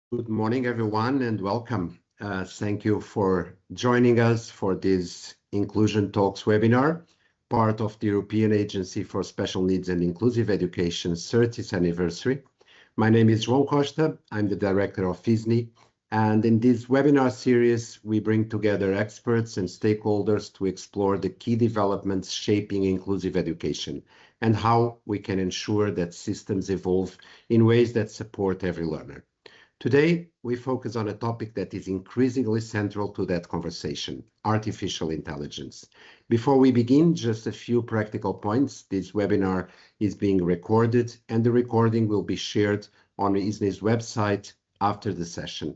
Good morning, everyone, and welcome. Thank you for joining us for this Inclusion Talks webinar, part of the European Agency for Special Needs and Inclusive Education's 30th anniversary. My name is João Costa. I'm the director of EASNIE, and in this webinar series, we bring together experts and stakeholders to explore the key developments shaping inclusive education and how we can ensure that systems evolve in ways that support every learner. Today, we focus on a topic that is increasingly central to that conversation, artificial intelligence. Before we begin, just a few practical points. This webinar is being recorded, and the recording will be shared on EASNIE's website after the session.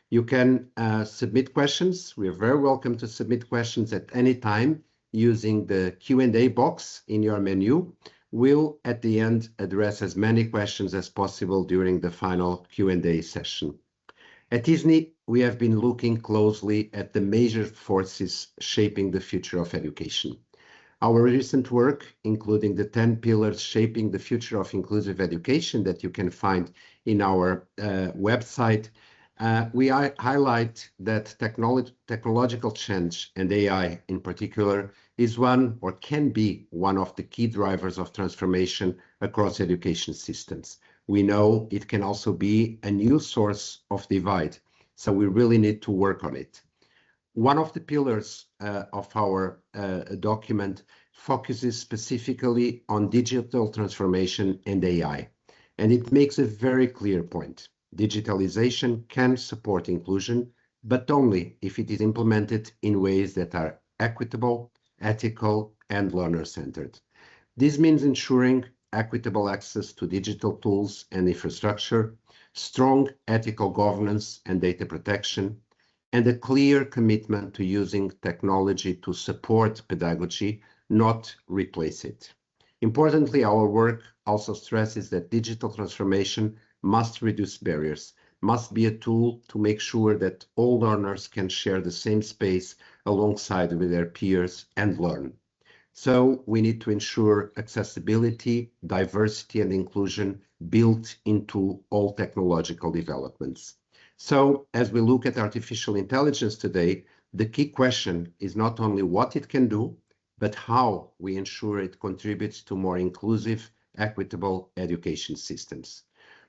You can submit questions. We are very welcome to submit questions at any time using the Q&A box in your menu. We'll, at the end, address as many questions as possible during the final Q&A session. At EASNIE, we have been looking closely at the major forces shaping the future of education. Our recent work, including the 10 pillars shaping the future of inclusive education that you can find in our website, we highlight that technological change, and AI in particular, is one or can be one of the key drivers of transformation across education systems. We know it can also be a new source of divide, so we really need to work on it. One of the pillars of our document focuses specifically on digital transformation and AI, and it makes a very clear point. Digitalization can support inclusion, but only if it is implemented in ways that are equitable, ethical, and learner-centered. This means ensuring equitable access to digital tools and infrastructure, strong ethical governance and data protection, and a clear commitment to using technology to support pedagogy, not replace it. Importantly, our work also stresses that digital transformation must reduce barriers, must be a tool to make sure that all learners can share the same space alongside with their peers and learn. So we need to ensure accessibility, diversity, and inclusion built into all technological developments. So as we look at artificial intelligence today, the key question is not only what it can do, but how we ensure it contributes to more inclusive, equitable education systems.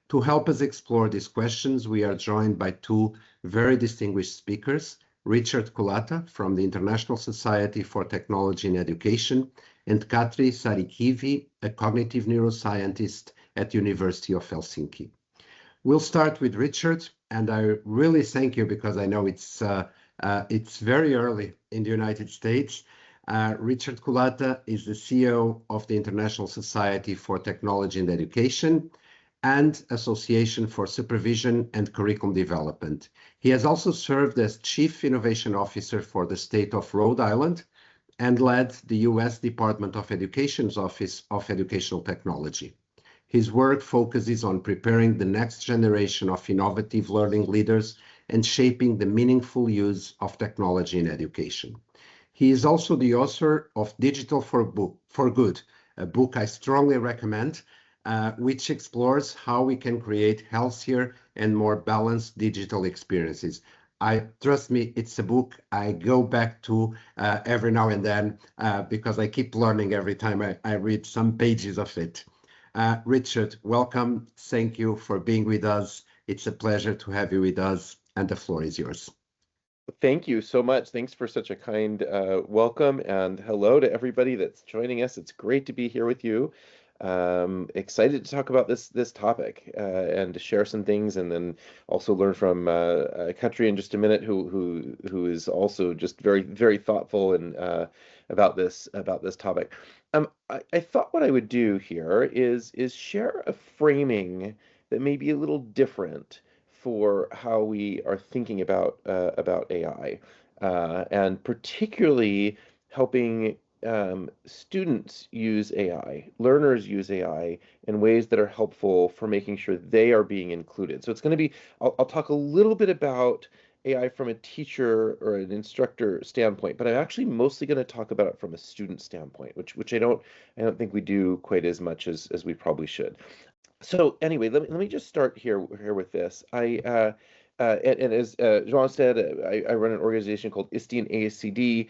To help us explore these questions, we are joined by two very distinguished speakers, Richard Culatta from the International Society for Technology in Education, and Katri Saarikivi, a cognitive neuroscientist at University of Helsinki. We'll start with Richard, and I really thank you because I know it's very early in the United States. Richard Culatta is the CEO of the International Society for Technology and Education and Association for Supervision and Curriculum Development. He has also served as Chief Innovation Officer for the state of Rhode Island and led the U.S. Department of Education's Office of Educational Technology. His work focuses on preparing the next generation of innovative learning leaders and shaping the meaningful use of technology in education. He is also the author of Digital for Good, a book I strongly recommend, which explores how we can create healthier and more balanced digital experiences. Trust me, it's a book I go back to every now and then because I keep learning every time I read some pages of it. Richard, welcome. Thank you for being with us. It's a pleasure to have you with us, and the floor is yours. Thank you so much. Thanks for such a kind welcome, and hello to everybody that's joining us. It's great to be here with you. Excited to talk about this topic and to share some things, and then also learn from Katri in just a minute, who is also just very thoughtful and about this topic. I thought what I would do here is share a framing that may be a little different for how we are thinking about AI, and particularly helping students use AI, learners use AI in ways that are helpful for making sure they are being included. So it's going to be, I'll talk a little bit about AI from a teacher or an instructor standpoint, but I'm actually mostly going to talk about it from a student standpoint, which I don't think we do quite as much as we probably should. So anyway, let me just start here with this. And as João said, I run an organization called EASNIE and ASCD.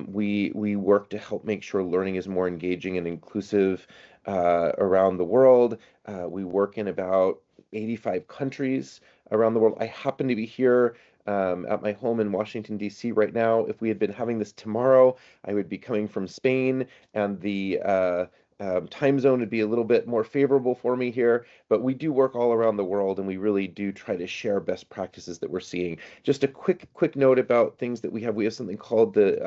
We work to help make sure learning is more engaging and inclusive around the world. We work in about 85 countries around the world. I happen to be here at my home in Washington, D.C. right now. If we had been having this tomorrow, I would be coming from Spain, and the time zone would be a little bit more favorable for me here, but we do work all around the world, and we really do try to share best practices that we're seeing. Just a quick note about things that we have. We have something called the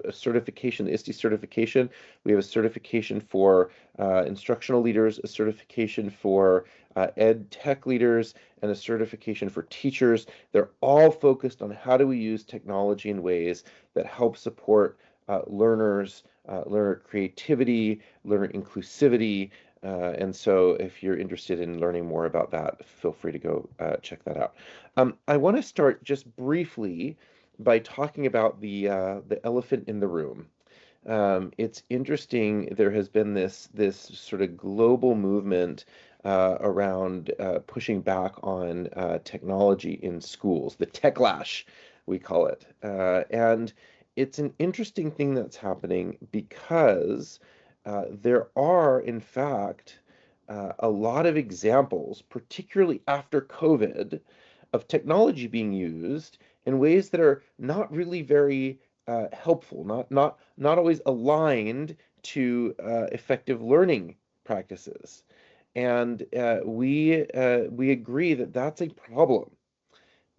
a certification, the ISTE certification. We have a certification for instructional leaders, a certification for ed tech leaders, and a certification for teachers. They're all focused on how do we use technology in ways that help support learners, learner creativity, learner inclusivity. And so if you're interested in learning more about that, feel free to go check that out. I want to start just briefly by talking about the elephant in the room. It's interesting, there has been this sort of global movement around pushing back on technology in schools, the techlash, we call it. And it's an interesting thing that's happening because there are, in fact, a lot of examples, particularly after COVID, of technology being used in ways that are not really very helpful, not always aligned to effective learning practices. And we agree that that's a problem.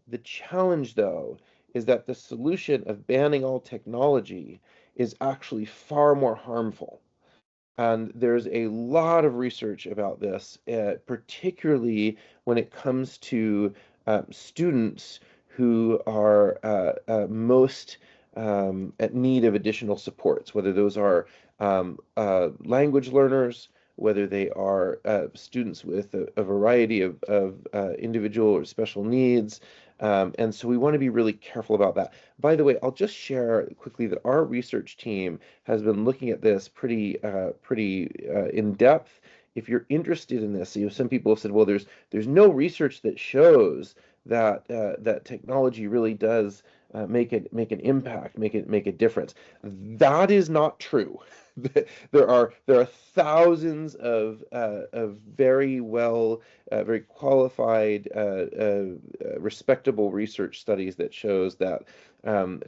The challenge, though, is that the solution of banning all technology is actually far more harmful. And there's a lot of research about this, particularly when it comes to students who are most at need of additional supports, whether those are language learners, whether they are students with a variety of individual or special needs. And so we want to be really careful about that. By the way, I'll just share quickly that our research team has been looking at this pretty in depth. If you're interested in this, some people have said, well, there's no research that shows that that technology really does make an impact, make a difference. That is not true. There are thousands of very very qualified, respectable research studies that shows that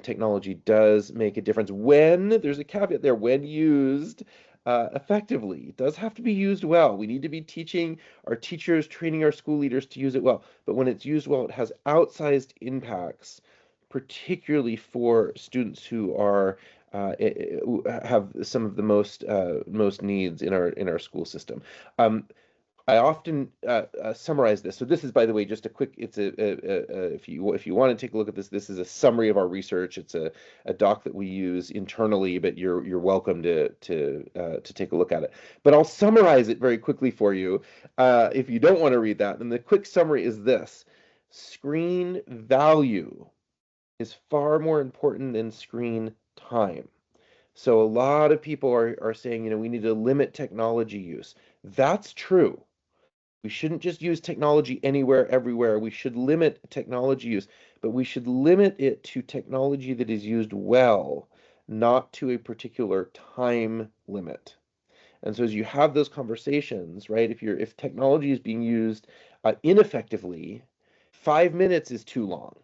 technology does make a difference when, there's a caveat there, when used effectively. It does have to be used well. We need to be teaching our teachers, training our school leaders to use it well. But when it's used well, it has outsized impacts, particularly for students who are have some of the most needs in our school system. I often summarize this. So this is, by the way, just a quick. It's if you want to take a look at this, this is a summary of our research. It's a doc that we use internally, but you're welcome to take a look at it. But I'll summarize it very quickly for you. If you don't want to read that, then the quick summary is this: screen value is far more important than screen time. So a lot of people are saying, we need to limit technology use. That's true. We shouldn't just use technology anywhere, everywhere. We should limit technology use, but we should limit it to technology that is used well, not to a particular time limit. And so as you have those conversations, right, if technology is being used ineffectively, 5 minutes is too long,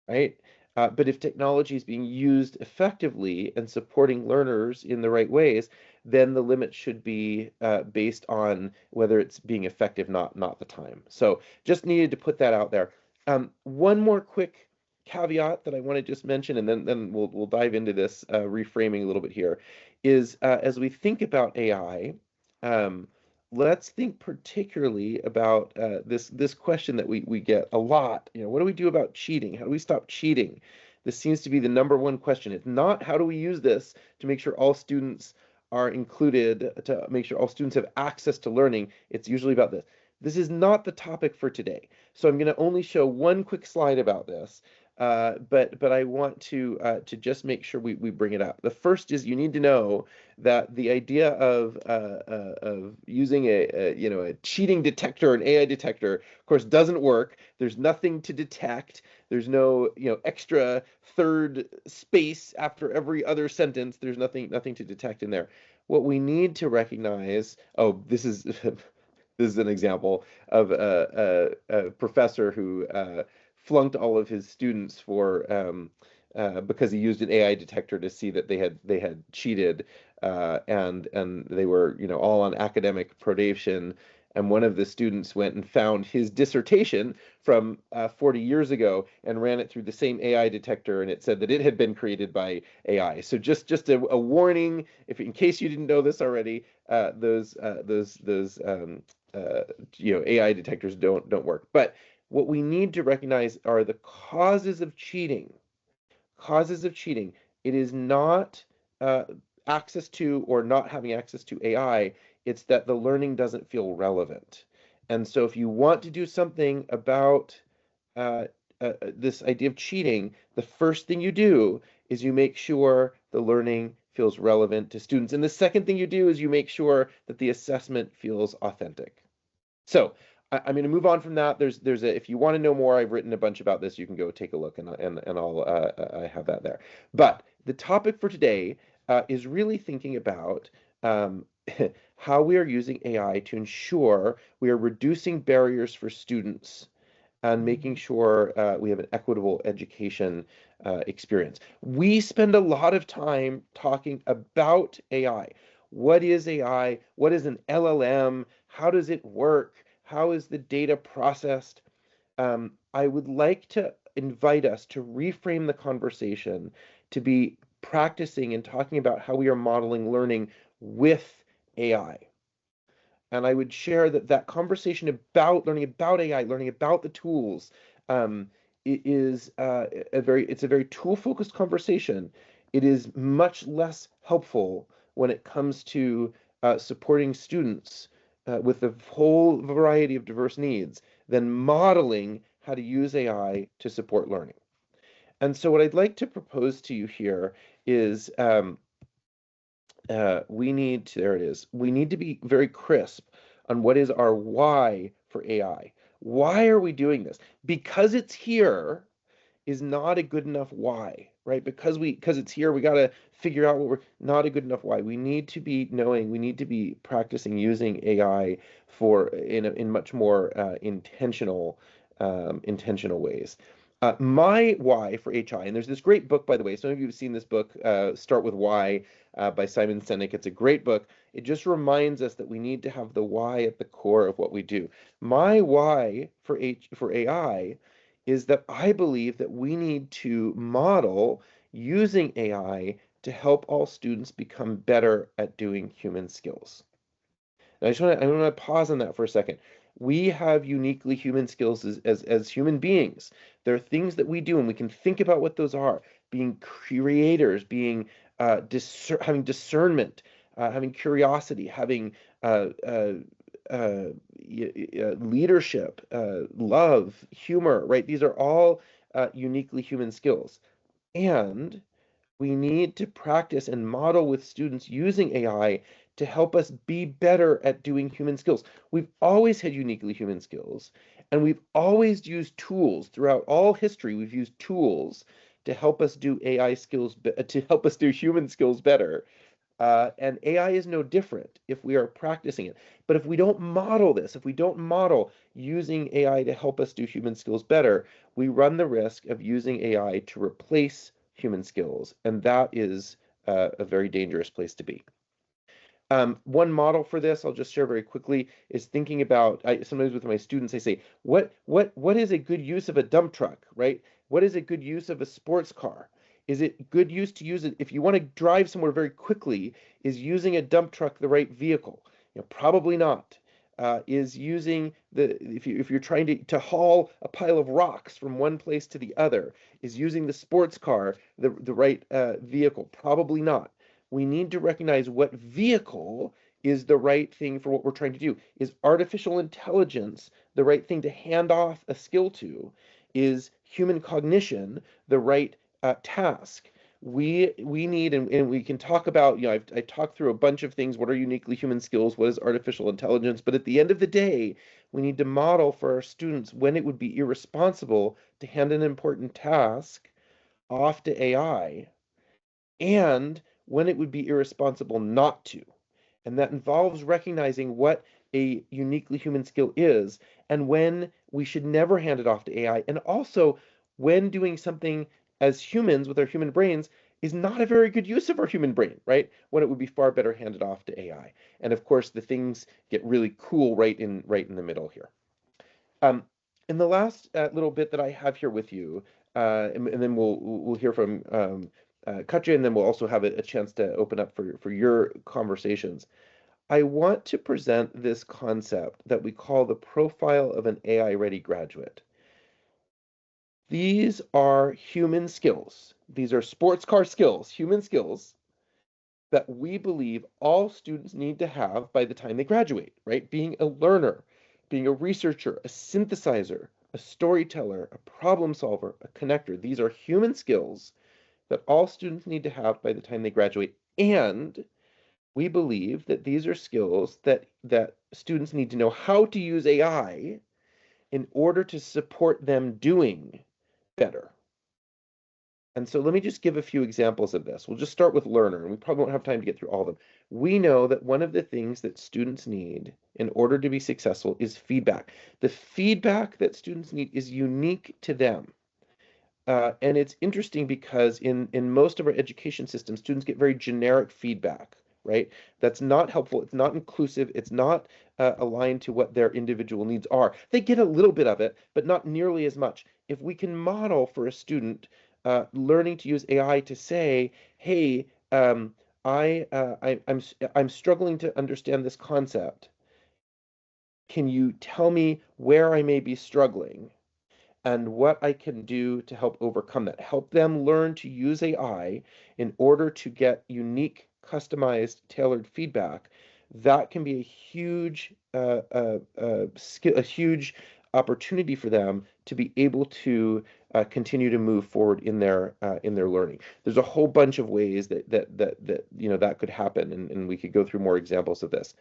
right? But if technology is being used effectively and supporting learners in the right ways, then the limit should be based on whether it's being effective, not the time. So just needed to put that out there. One more quick caveat that I want to just mention, and then we'll dive into this reframing a little bit here, is as we think about AI, let's think particularly about this question that we get a lot. What do we do about cheating? How do we stop cheating? This seems to be the #1 question. It's not how do we use this to make sure all students are included, to make sure all students have access to learning. It's usually about this. This is not the topic for today. So I'm going to only show one quick slide about this. but I want to just make sure we bring it up. The first is you need to know that the idea of using a cheating detector, an AI detector, of course, doesn't work. There's nothing to detect. There's no extra third space after every other sentence. There's nothing to detect in there. What we need to recognize, oh, this is this is an example of a professor who flunked all of his students for because he used an AI detector to see that they had cheated, and they were all on academic probation. And one of the students went and found his dissertation from 40 years ago and ran it through the same AI detector, and it said that it had been created by AI. So just a warning, if in case you didn't know this already, those AI detectors don't work. But what we need to recognize are the causes of cheating. Causes of cheating. It is not access to or not having access to AI. It's that the learning doesn't feel relevant. And so if you want to do something about uh, this idea of cheating, the first thing you do is you make sure the learning feels relevant to students. And the second thing you do is you make sure that the assessment feels authentic. So I'm going to move on from that. If you want to know more, I've written a bunch about this. You can go take a look, and I have that there. But the topic for today is really thinking about um, how we are using AI to ensure we are reducing barriers for students and making sure we have an equitable education experience. We spend a lot of time talking about AI. What is AI? What is an LLM? How does it work? How is the data processed? I would like to invite us to reframe the conversation to be practicing and talking about how we are modeling learning with AI. And I would share that conversation about learning about AI, learning about the tools, is it's a very tool-focused conversation. It is much less helpful when it comes to supporting students with a whole variety of diverse needs than modeling how to use AI to support learning. And so what I'd like to propose to you here is there it is. We need to be very crisp on what is our why for AI. Why are we doing this? Because it's here is not a good enough why, right? Because it's here, we got to figure out what we're not a good enough why. We need to be knowing, we need to be practicing using AI in much more intentional ways. My why for HI, and there's this great book, by the way. Some of you have seen this book, Start With Why, by Simon Sinek. It's a great book. It just reminds us that we need to have the why at the core of what we do. My why for AI is that I believe that we need to model using AI to help all students become better at doing human skills. And I want to pause on that for a second. We have uniquely human skills as human beings. There are things that we do, and we can think about what those are. Being creators, being having discernment, having curiosity, having leadership, love, humor, right? These are all uniquely human skills. And we need to practice and model with students using AI to help us be better at doing human skills. We've always had uniquely human skills, and we've always used tools throughout all history. We've used tools to help us do AI skills, to help us do human skills better. And AI is no different if we are practicing it. But if we don't model this, if we don't model using AI to help us do human skills better, we run the risk of using AI to replace human skills. And that is a very dangerous place to be. One model for this, I'll just share very quickly, is thinking about, sometimes with my students, I say, what is a good use of a dump truck, right? What is a good use of a sports car? Is it good use to use it if you want to drive somewhere very quickly? Is using a dump truck the right vehicle? Probably not. Is using if you're trying to haul a pile of rocks from one place to the other, is using the sports car the right vehicle? Probably not. We need to recognize what vehicle is the right thing for what we're trying to do. Is artificial intelligence the right thing to hand off a skill to? Is human cognition the right task? We need, and we can talk about, I talked through a bunch of things. What are uniquely human skills? What is artificial intelligence? But at the end of the day, we need to model for our students when it would be irresponsible to hand an important task off to AI, and when it would be irresponsible not to. And that involves recognizing what a uniquely human skill is, and when we should never hand it off to AI, and also when doing something as humans with our human brains is not a very good use of our human brain, right? When it would be far better handed off to AI. And of course, the things get really cool right in the middle here. In the last little bit that I have here with you, and then we'll hear from Katri, and then we'll also have a chance to open up for your conversations. I want to present this concept that we call the profile of an AI-ready graduate. These are human skills. These are sports car skills, human skills that we believe all students need to have by the time they graduate, right? Being a learner, being a researcher, a synthesizer, a storyteller, a problem solver, a connector. These are human skills that all students need to have by the time they graduate. And we believe that these are skills that students need to know how to use AI in order to support them doing better. And so let me just give a few examples of this. We'll just start with learner, and we probably won't have time to get through all of them. We know that one of the things that students need in order to be successful is feedback. The feedback that students need is unique to them. And it's interesting because in most of our education systems, students get very generic feedback, right? That's not helpful. It's not inclusive. It's not aligned to what their individual needs are. They get a little bit of it, but not nearly as much. If we can model for a student learning to use AI to say, hey, I'm struggling to understand this concept. Can you tell me where I may be struggling and what I can do to help overcome that? Help them learn to use AI in order to get unique, customized, tailored feedback. That can be a huge skill, a huge opportunity for them to be able to continue to move forward in their learning. There's a whole bunch of ways that could happen, and we could go through more examples of this.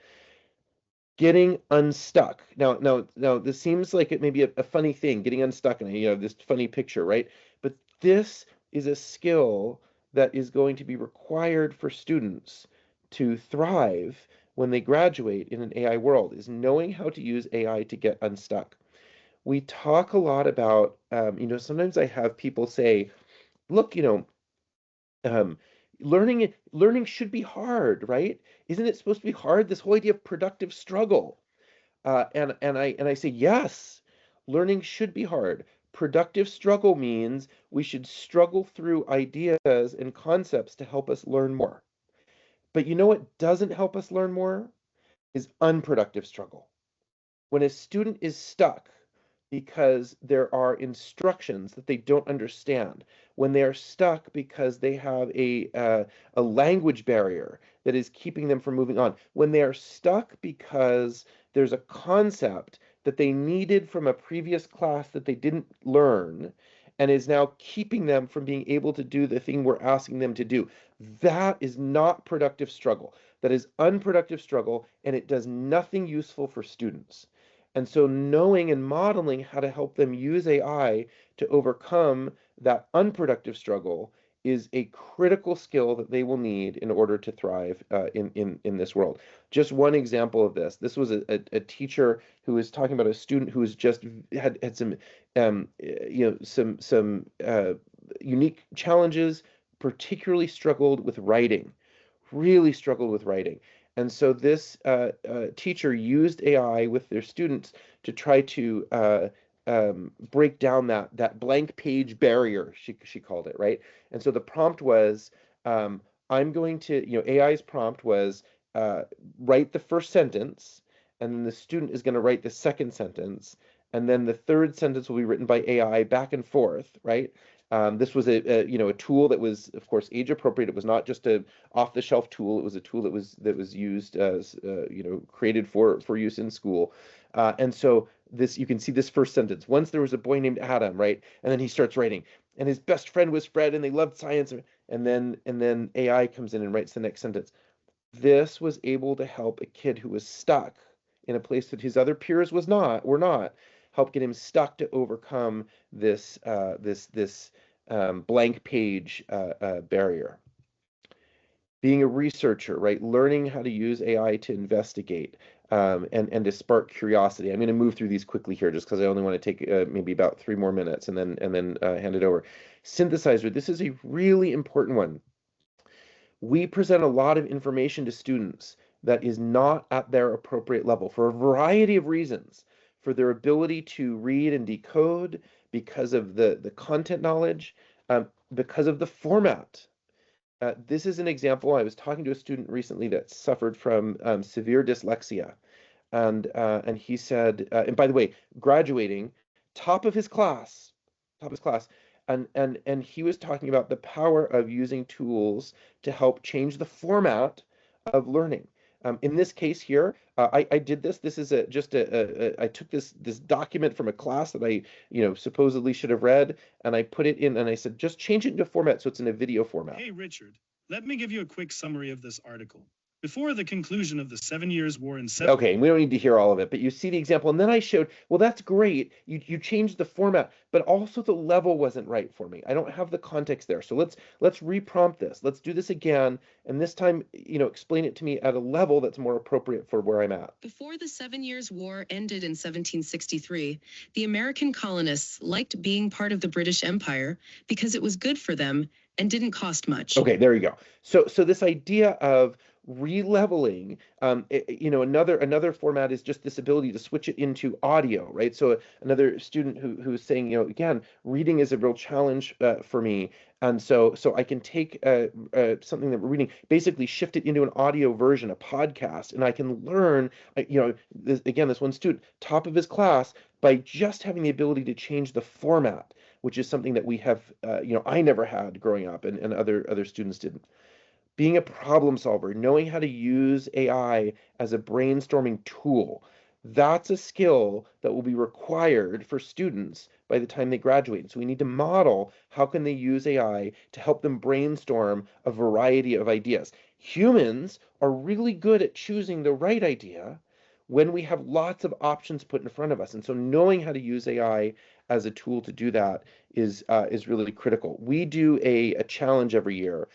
Getting unstuck. Now, this seems like it may be a funny thing, getting unstuck, and this funny picture, right? But this is a skill that is going to be required for students to thrive when they graduate in an AI world, is knowing how to use AI to get unstuck. We talk a lot about, sometimes I have people say, look, um, learning should be hard, right? Isn't it supposed to be hard? This whole idea of productive struggle. And I say, yes, learning should be hard. Productive struggle means we should struggle through ideas and concepts to help us learn more. But you know what doesn't help us learn more? Is unproductive struggle. When a student is stuck because there are instructions that they don't understand, when they are stuck because they have a language barrier that is keeping them from moving on, when they are stuck because there's a concept that they needed from a previous class that they didn't learn and is now keeping them from being able to do the thing we're asking them to do. That is not productive struggle. That is unproductive struggle, and it does nothing useful for students. And so knowing and modeling how to help them use AI to overcome that unproductive struggle is a critical skill that they will need in order to thrive in this world. Just one example of this. This was a teacher who was talking about a student who was just had some some unique challenges, particularly struggled with writing, really struggled with writing. And so this teacher used AI with their students to try to break down that blank page barrier, she called it, right? And so the prompt was, I'm going to, AI's prompt was write the first sentence, and then the student is going to write the second sentence, and then the third sentence will be written by AI back and forth, right? This was a tool that was, of course, age appropriate. It was not just a off-the-shelf tool. It was a tool that was used as created for use in school. And so this, you can see this first sentence. Once there was a boy named Adam, right? And then he starts writing, and his best friend was Fred, and they loved science. And then AI comes in and writes the next sentence. This was able to help a kid who was stuck in a place that his other peers were not, help get him stuck to overcome this blank page barrier. Being a researcher, right? Learning how to use AI to investigate and to spark curiosity. I'm going to move through these quickly here just because I only want to take maybe about 3 more minutes and then hand it over. Synthesizer, this is a really important one. We present a lot of information to students that is not at their appropriate level for a variety of reasons, for their ability to read and decode, because of the content knowledge, because of the format. This is an example. I was talking to a student recently that suffered from severe dyslexia, and he said, and by the way, graduating, top of his class, and he was talking about the power of using tools to help change the format of learning. In this case here, I did this. This is I took this document from a class that I supposedly should have read, and I put it in, and I said, just change it into format so it's in a video format. Hey, Richard, let me give you a quick summary of this article. Before the conclusion of the 7 Years' War in Okay, and we don't need to hear all of it, but you see the example, and then I showed, well, that's great. You changed the format, but also the level wasn't right for me. I don't have the context there. So let's reprompt this. Let's do this again, and this time, explain it to me at a level that's more appropriate for where I'm at. Before the 7 Years' War ended in 1763, the American colonists liked being part of the British Empire because it was good for them and didn't cost much. Okay, there you go. So this idea of re-leveling, another format is just this ability to switch it into audio, right? So another student who's saying, again, reading is a real challenge for me, and so I can take something that we're reading, basically shift it into an audio version, a podcast, and I can learn, this one student, top of his class, by just having the ability to change the format, which is something that we have, I never had growing up, and other students didn't. Being a problem solver, knowing how to use AI as a brainstorming tool, that's a skill that will be required for students by the time they graduate. So we need to model how can they use AI to help them brainstorm a variety of ideas. Humans are really good at choosing the right idea when we have lots of options put in front of us. And so knowing how to use AI as a tool to do that is really critical. We do a challenge every year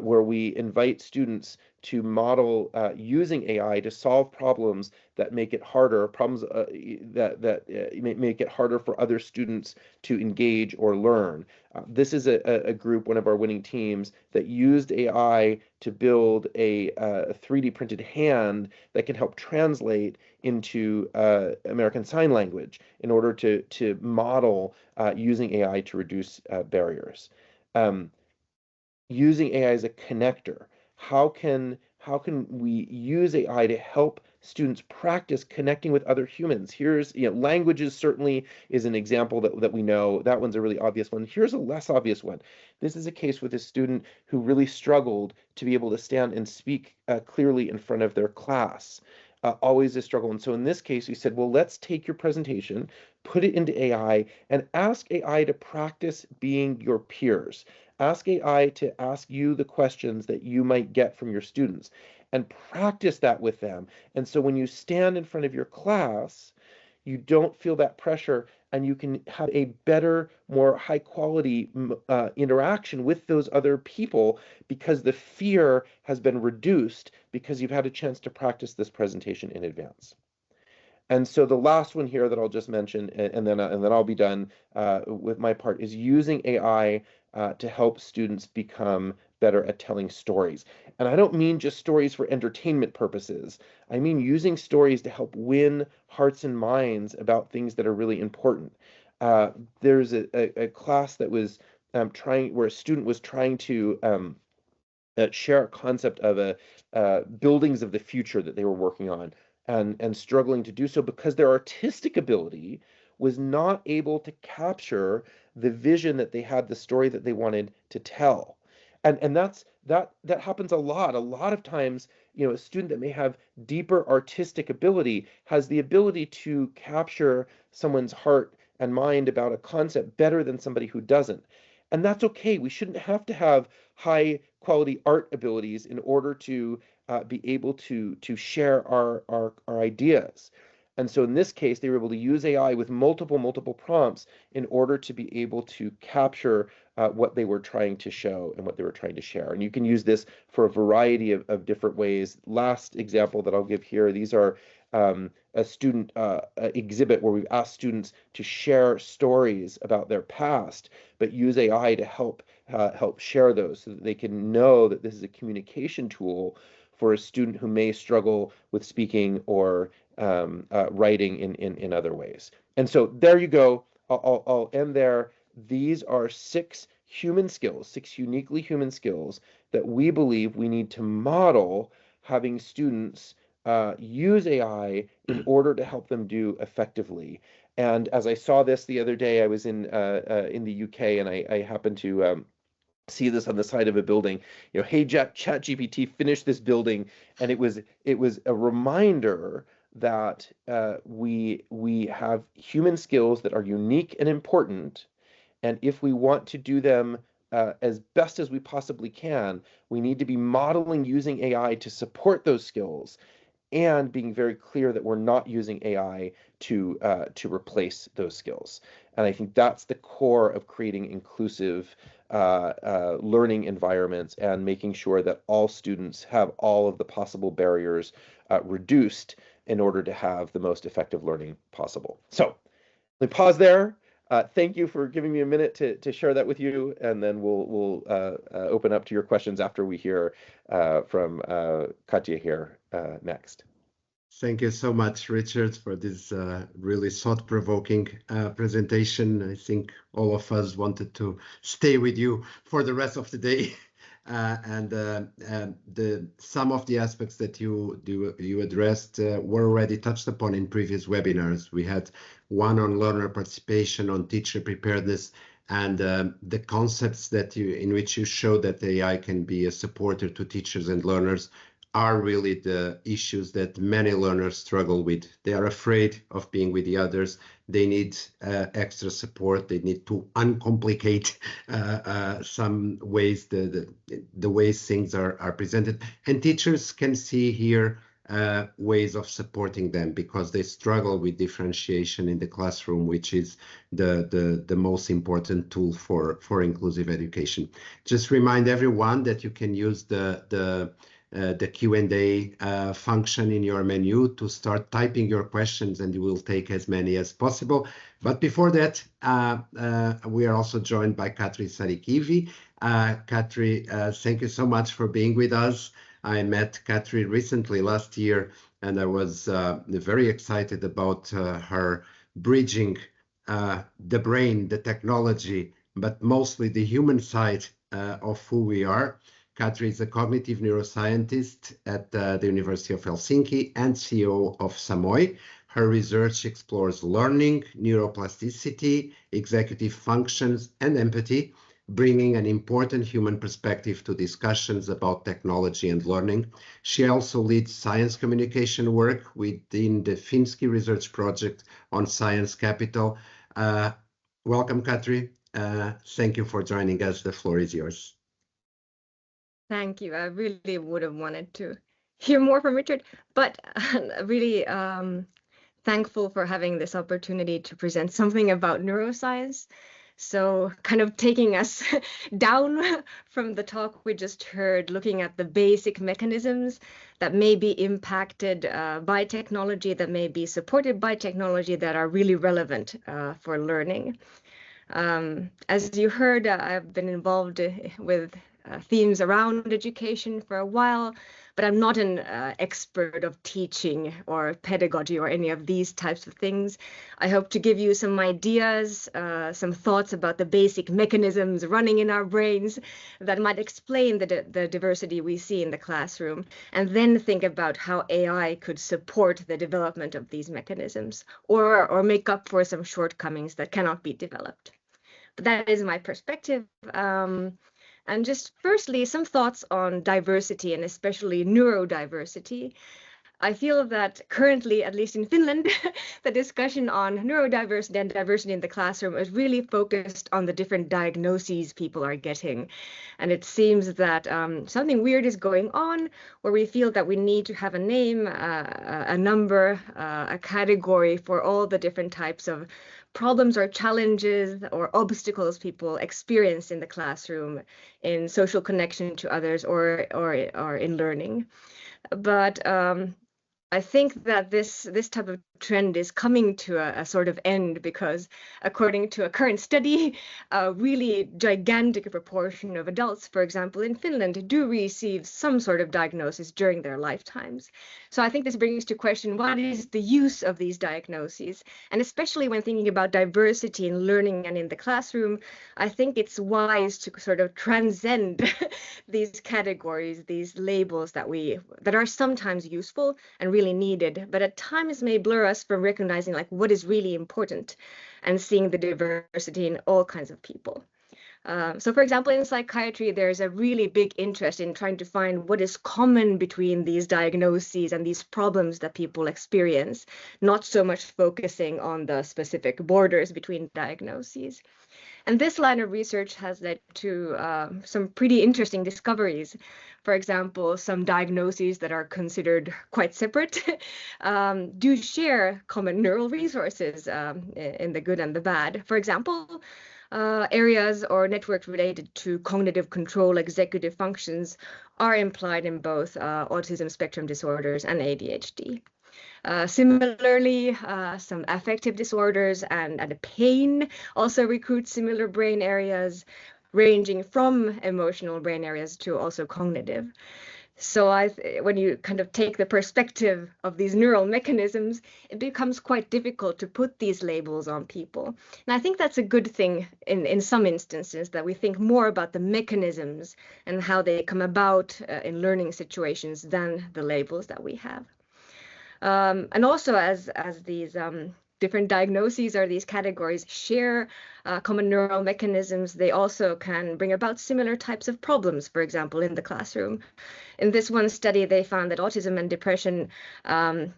where we invite students to model using AI to solve problems that make it harder, make it harder for other students to engage or learn. This is a group, one of our winning teams, that used AI to build a 3D printed hand that can help translate into American Sign Language in order to model using AI to reduce barriers. Using AI as a connector. How can we use AI to help students practice connecting with other humans? Here's, languages certainly is an example that we know. That one's a really obvious one. Here's a less obvious one. This is a case with a student who really struggled to be able to stand and speak clearly in front of their class. Always a struggle. And so in this case, we said, well, let's take your presentation, put it into AI, and ask AI to practice being your peers. Ask AI to ask you the questions that you might get from your students, and practice that with them. And so when you stand in front of your class, you don't feel that pressure, and you can have a better, more high quality interaction with those other people, because the fear has been reduced because you've had a chance to practice this presentation in advance. And so the last one here that I'll just mention, and then I'll be done with my part, is using AI to help students become better at telling stories. And I don't mean just stories for entertainment purposes. I mean using stories to help win hearts and minds about things that are really important. There's a class that was where a student was trying to share a concept of buildings of the future that they were working on, and struggling to do so because their artistic ability was not able to capture the vision that they had, the story that they wanted to tell. And that happens a lot. A lot of times, a student that may have deeper artistic ability has the ability to capture someone's heart and mind about a concept better than somebody who doesn't. And that's okay. We shouldn't have to have high quality art abilities in order to be able to share our ideas. And so in this case, they were able to use AI with multiple prompts in order to be able to capture what they were trying to show and what they were trying to share. And you can use this for a variety of different ways. Last example that I'll give here, these are a student exhibit where we've asked students to share stories about their past, but use AI to help share those so that they can know that this is a communication tool for a student who may struggle with speaking or writing in other ways. And so there you go. I'll end there. These are 6 human skills, 6 uniquely human skills that we believe we need to model having students use AI in order to help them do effectively. And as I saw this the other day, I was in the UK, and I happened to see this on the side of a building. Hey, ChatGPT, finish this building, and it was a reminder that we have human skills that are unique and important, and if we want to do them as best as we possibly can, we need to be modeling using AI to support those skills, and being very clear that we're not using AI to replace those skills. And I think that's the core of creating inclusive learning environments and making sure that all students have all of the possible barriers reduced in order to have the most effective learning possible. So let me pause there. Thank you for giving me a minute to share that with you, and then we'll open up to your questions after we hear from Katja here next. Thank you so much, Richard, for this really thought-provoking presentation. I think all of us wanted to stay with you for the rest of the day. Some of the aspects that you addressed were already touched upon in previous webinars. We had one on learner participation, on teacher preparedness, and the concepts in which you show that AI can be a supporter to teachers and learners are really the issues that many learners struggle with. They are afraid of being with the others. They need extra support. They need to uncomplicate some ways, the ways things are presented. And teachers can see here ways of supporting them, because they struggle with differentiation in the classroom, which is the most important tool for inclusive education. Just remind everyone that you can use the Q&A function in your menu to start typing your questions, and you will take as many as possible. But before that, we are also joined by Katri Saarikivi. Katri, thank you so much for being with us. I met Katri recently last year, and I was very excited about her bridging the brain, the technology, but mostly the human side of who we are. Katri is a cognitive neuroscientist at the University of Helsinki and CEO of Samoy. Her research explores learning, neuroplasticity, executive functions, and empathy, bringing an important human perspective to discussions about technology and learning. She also leads science communication work within the Finsky Research Project on Science Capital. Welcome, Katri. Thank you for joining us. The floor is yours. Thank you. I really would have wanted to hear more from Richard, but really thankful for having this opportunity to present something about neuroscience. So kind of taking us down from the talk we just heard, looking at the basic mechanisms that may be impacted by technology, that may be supported by technology, that are really relevant for learning. As you heard, I've been involved with themes around education for a while, but I'm not an expert of teaching or pedagogy or any of these types of things. I hope to give you some ideas, some thoughts about the basic mechanisms running in our brains that might explain the diversity we see in the classroom, and then think about how AI could support the development of these mechanisms or make up for some shortcomings that cannot be developed. But that is my perspective. And just firstly, some thoughts on diversity and especially neurodiversity. I feel that currently, at least in Finland, the discussion on neurodiversity and diversity in the classroom is really focused on the different diagnoses people are getting. And it seems that something weird is going on where we feel that we need to have a name, a number, a category for all the different types of problems or challenges or obstacles people experience in the classroom, in social connection to others or in learning. But I think that this type of trend is coming to a sort of end because, according to a current study, a really gigantic proportion of adults, for example, in Finland, do receive some sort of diagnosis during their lifetimes. So I think this brings to question what is the use of these diagnoses, and especially when thinking about diversity in learning and in the classroom, I think it's wise to sort of transcend these categories, these labels that are sometimes useful and really needed, but at times may blur us from recognizing like what is really important and seeing the diversity in all kinds of people. So for example, in psychiatry, there's a really big interest in trying to find what is common between these diagnoses and these problems that people experience, not so much focusing on the specific borders between diagnoses. And this line of research has led to some pretty interesting discoveries. For example, some diagnoses that are considered quite separate do share common neural resources in the good and the bad. For example, areas or networks related to cognitive control, executive functions are implied in both autism spectrum disorders and ADHD. Similarly, some affective disorders and pain also recruit similar brain areas, ranging from emotional brain areas to also cognitive. So when you kind of take the perspective of these neural mechanisms, it becomes quite difficult to put these labels on people. And I think that's a good thing in some instances, that we think more about the mechanisms and how they come about in learning situations than the labels that we have. And also as these different diagnoses or these categories share common neural mechanisms, they also can bring about similar types of problems, for example, in the classroom. In this one study, they found that autism and depression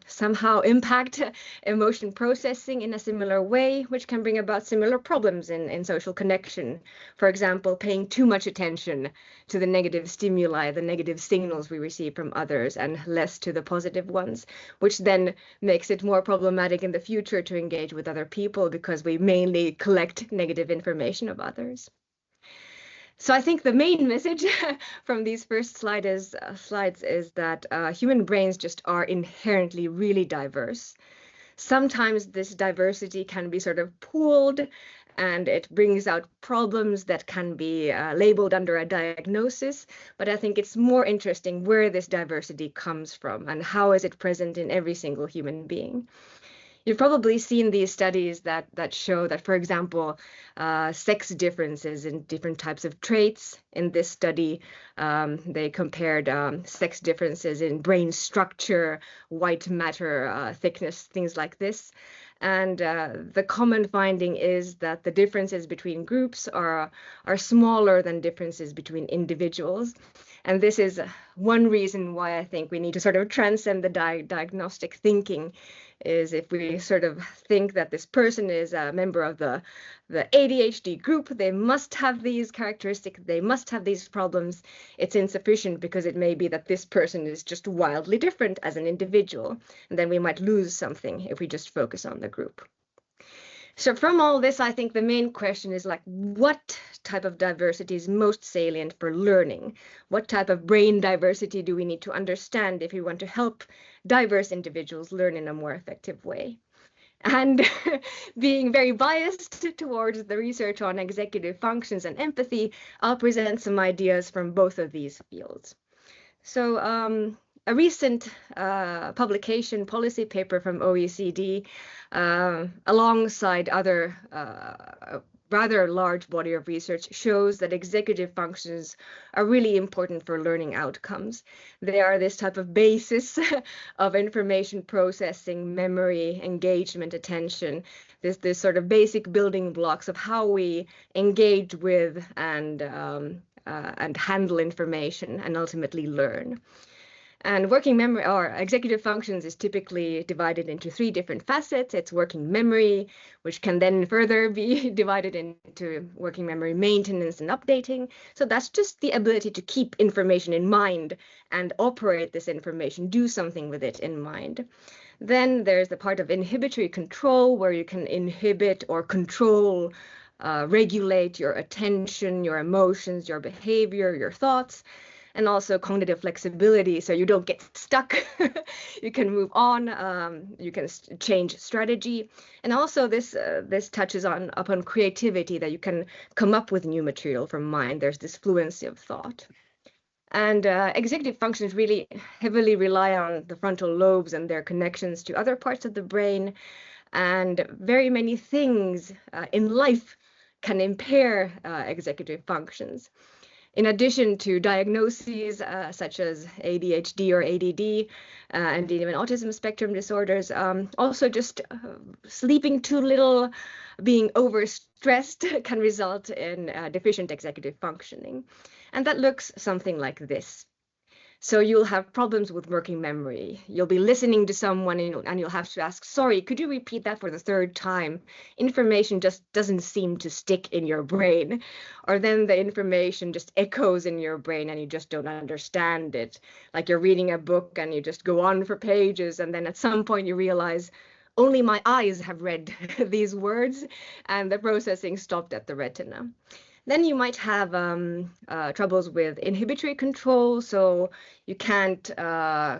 somehow impact emotion processing in a similar way, which can bring about similar problems in social connection. For example, paying too much attention to the negative stimuli, the negative signals we receive from others, and less to the positive ones, which then makes it more problematic in the future to engage with other people because we mainly collect negative information of others. So I think the main message from these first slides is that human brains just are inherently really diverse. Sometimes this diversity can be sort of pooled and it brings out problems that can be labeled under a diagnosis, but I think it's more interesting where this diversity comes from and how is it present in every single human being. You've probably seen these studies that show that, for example, sex differences in different types of traits. In this study, they compared sex differences in brain structure, white matter thickness, things like this. And the common finding is that the differences between groups are smaller than differences between individuals. And this is one reason why I think we need to sort of transcend the diagnostic thinking, is if we sort of think that this person is a member of the ADHD group, they must have these characteristics, they must have these problems, it's insufficient because it may be that this person is just wildly different as an individual. And then we might lose something if we just focus on the group. So from all this, I think the main question is like, what type of diversity is most salient for learning? What type of brain diversity do we need to understand if we want to help diverse individuals learn in a more effective way? And being very biased towards the research on executive functions and empathy, I'll present some ideas from both of these fields. So a recent publication policy paper from OECD alongside other rather large body of research shows that executive functions are really important for learning outcomes. They are this type of basis of information processing, memory, engagement, attention, this sort of basic building blocks of how we engage with and handle information and ultimately learn. And working memory or executive functions is typically divided into 3 different facets. It's working memory, which can then further be divided into working memory maintenance and updating. So that's just the ability to keep information in mind and operate this information, do something with it in mind. Then there's the part of inhibitory control, where you can inhibit or control, regulate your attention, your emotions, your behavior, your thoughts. And also cognitive flexibility, so you don't get stuck. You can move on. You can change strategy, and also this touches upon creativity, that you can come up with new material from mind. There's this fluency of thought, and executive functions really heavily rely on the frontal lobes and their connections to other parts of the brain, and very many things in life can impair executive functions. In addition to diagnoses such as ADHD or ADD and even autism spectrum disorders, also just sleeping too little, being overstressed can result in deficient executive functioning. And that looks something like this. So you'll have problems with working memory. You'll be listening to someone and you'll have to ask, sorry, could you repeat that for the 3rd time? Information just doesn't seem to stick in your brain. Or then the information just echoes in your brain and you just don't understand it. Like you're reading a book and you just go on for pages, and then at some point you realize, only my eyes have read these words, and the processing stopped at the retina. Then you might have troubles with inhibitory control, so you can't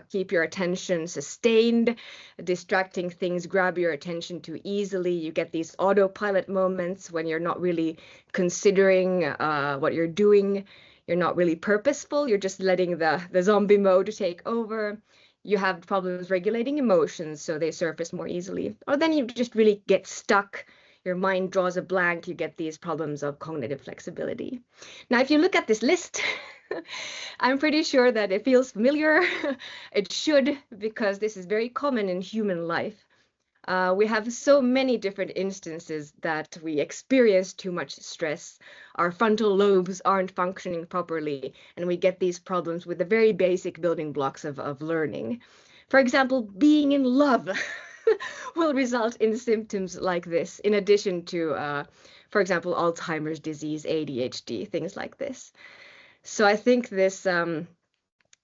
keep your attention sustained. Distracting things grab your attention too easily. You get these autopilot moments when you're not really considering what you're doing. You're not really purposeful. You're just letting the zombie mode take over. You have problems regulating emotions, so they surface more easily. Or then you just really get stuck. Your mind draws a blank, you get these problems of cognitive flexibility. Now, if you look at this list, I'm pretty sure that it feels familiar. It should, because this is very common in human life. We have so many different instances that we experience too much stress. Our frontal lobes aren't functioning properly, and we get these problems with the very basic building blocks of learning. For example, being in love will result in symptoms like this, in addition to, for example, Alzheimer's disease, ADHD, things like this. So I think this, the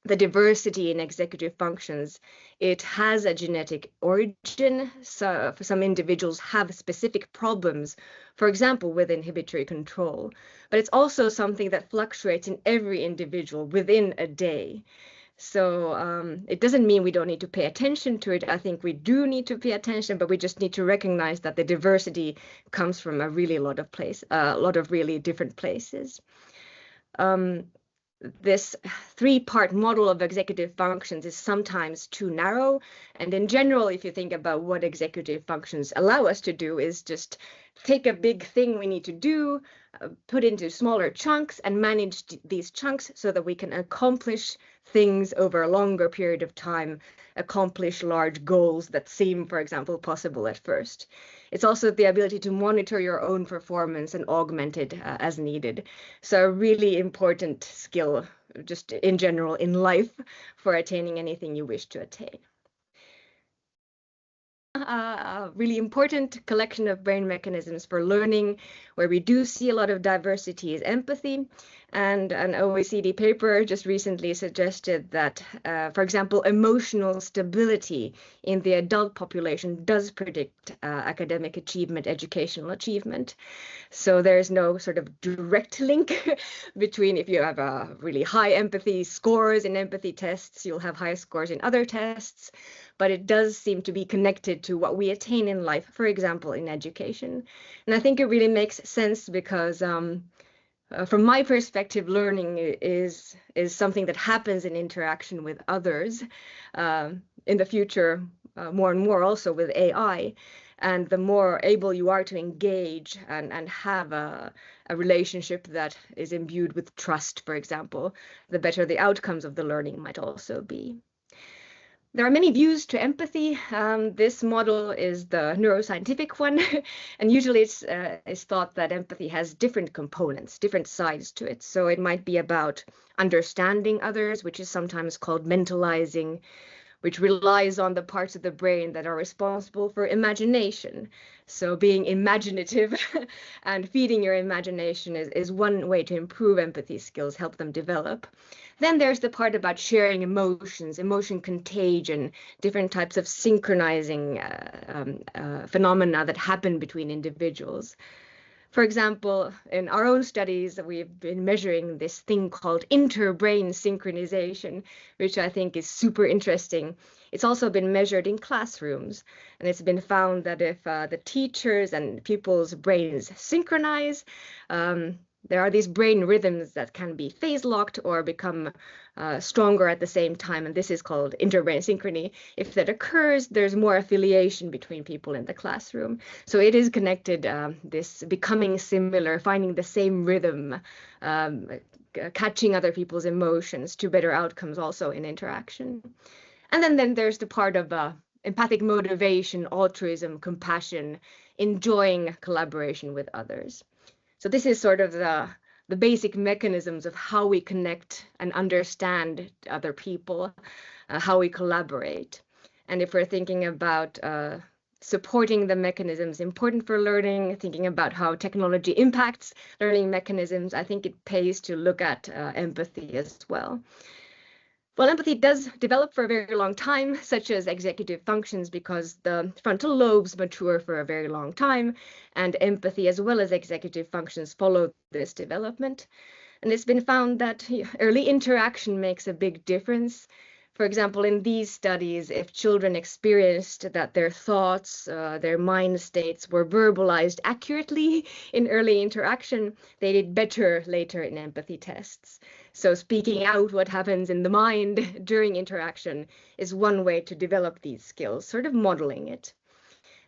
diversity in executive functions, it has a genetic origin. So for some individuals have specific problems, for example, with inhibitory control, but it's also something that fluctuates in every individual within a day. So it doesn't mean we don't need to pay attention to it. I think we do need to pay attention, but we just need to recognize that the diversity comes from a lot of really different places. This 3-part model of executive functions is sometimes too narrow. And in general, if you think about what executive functions allow us to do, is just take a big thing we need to do, put into smaller chunks and manage these chunks so that we can accomplish things over a longer period of time, accomplish large goals that seem, for example, possible at first. It's also the ability to monitor your own performance and augment it as needed. So a really important skill, just in general in life, for attaining anything you wish to attain. A really important collection of brain mechanisms for learning, where we do see a lot of diversity, is empathy. And an OECD paper just recently suggested that, for example, emotional stability in the adult population does predict academic achievement, educational achievement. So there's no sort of direct link between, if you have a really high empathy scores in empathy tests, you'll have high scores in other tests. But it does seem to be connected to what we attain in life, for example, in education. And I think it really makes sense because from my perspective, learning is something that happens in interaction with others. In the future, more and more also with AI. And the more able you are to engage and have a relationship that is imbued with trust, for example, the better the outcomes of the learning might also be. There are many views to empathy. This model is the neuroscientific one, and usually it's thought that empathy has different components, different sides to it. So it might be about understanding others, which is sometimes called mentalizing, which relies on the parts of the brain that are responsible for imagination. So being imaginative and feeding your imagination is one way to improve empathy skills, help them develop. Then there's the part about sharing emotions, emotion contagion, different types of synchronizing phenomena that happen between individuals. For example, in our own studies, we've been measuring this thing called inter-brain synchronization, which I think is super interesting. It's also been measured in classrooms, and it's been found that if the teachers and pupils' brains synchronize, there are these brain rhythms that can be phase-locked or become stronger at the same time, and this is called interbrain synchrony. If that occurs, there's more affiliation between people in the classroom. So it is connected, this becoming similar, finding the same rhythm, catching other people's emotions to better outcomes also in interaction. And then there's the part of empathic motivation, altruism, compassion, enjoying collaboration with others. So this is sort of the basic mechanisms of how we connect and understand other people, how we collaborate. And if we're thinking about supporting the mechanisms important for learning, thinking about how technology impacts learning mechanisms, I think it pays to look at empathy as well. Well, empathy does develop for a very long time, such as executive functions, because the frontal lobes mature for a very long time, and empathy as well as executive functions follow this development. And it's been found that early interaction makes a big difference. For example, in these studies, if children experienced that their thoughts, their mind states were verbalized accurately in early interaction, they did better later in empathy tests. So speaking out what happens in the mind during interaction is one way to develop these skills, sort of modeling it.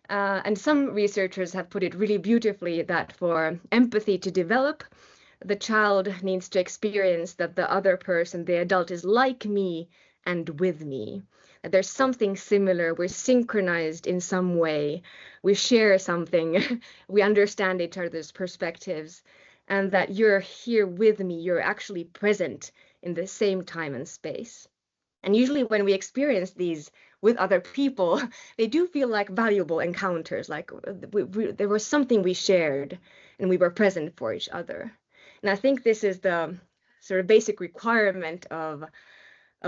And some researchers have put it really beautifully that for empathy to develop, the child needs to experience that the other person, the adult, is like me and with me. That there's something similar, we're synchronized in some way, we share something, we understand each other's perspectives, and that you're here with me, you're actually present in the same time and space. And usually when we experience these with other people, they do feel like valuable encounters, like there was something we shared and we were present for each other. And I think this is the sort of basic requirement of